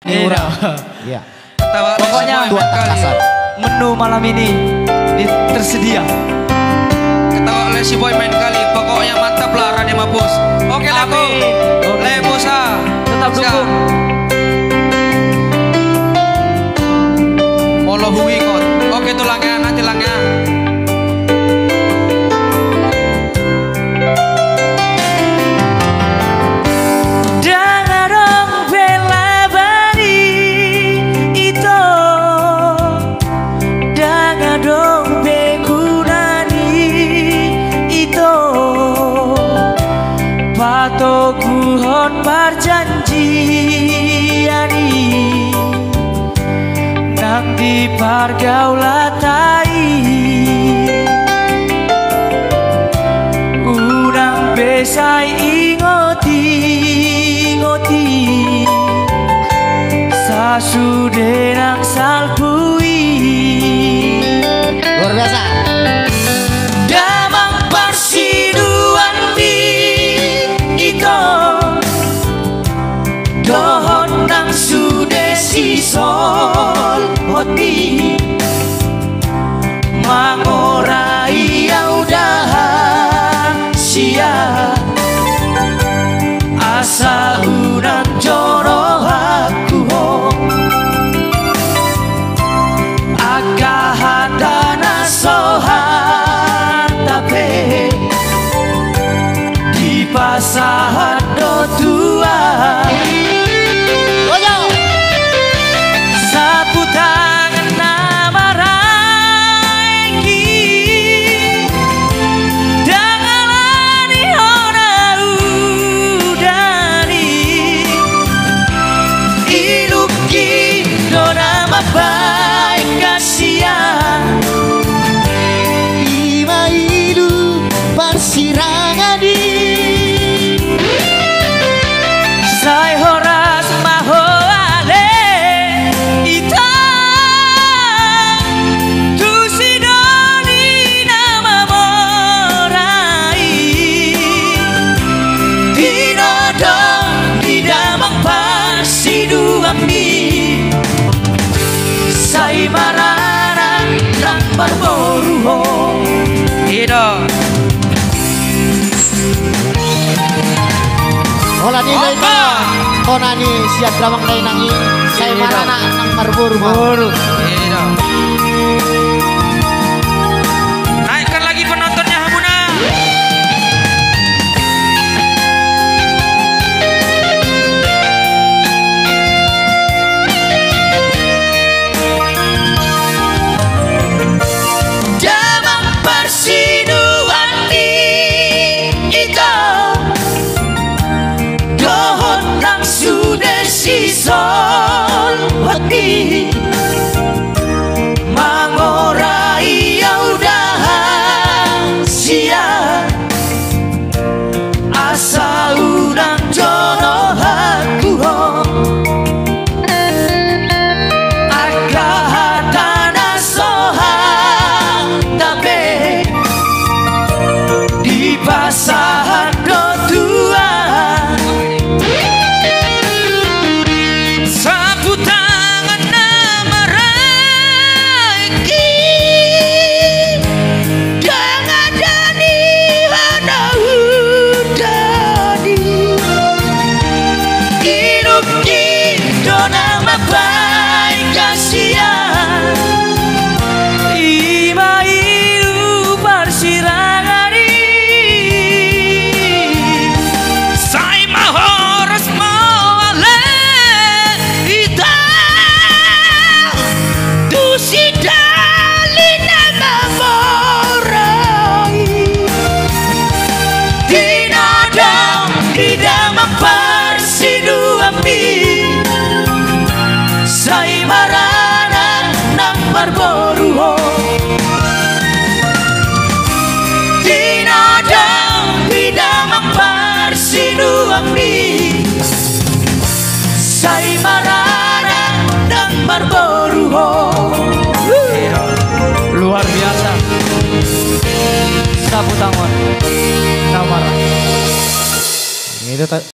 Murah. Iya. Pokoknya menu malam ini tersedia. Ketawa oleh si boy main kali. Pokoknya mantap lah Rani Mapus. Oke lah aku. Lemusa. Tetap dukung. Molo hui kot. Oke tulangnya nanti langnya. Kuhon perjanjiani nang di pargaulatai unang besai ingoti sasude nang salpui luar biasa. Damang persiduan dohon nang sude sisol hoti mangorai yaudah sia asa unang joro aku akahadana sohan tapi di pasahan do tua sapu tangan nama raiki dangalani hona udari iluki do nama baik kasihan Ima ilu parsirangani sai horas maho ale ita tu sidoni nama morai dinodo di damang pasiduami sai marana nang barboruho Ida. Ola ni Laina, Onani siap dramang Lainangi, saya marana nang marburu. Ida. Naikkan lagi penontonnya Hamuna. Damang persiduan sudah sisol hati mangorai yaudah sia asa unang jono aku akahadana sohan tapi di pasahan do tua sai marana nang barboruho dinadang bidamang parsiduami sai marana nang barboruho Luar biasa. Sapu tangan. Namara. Itu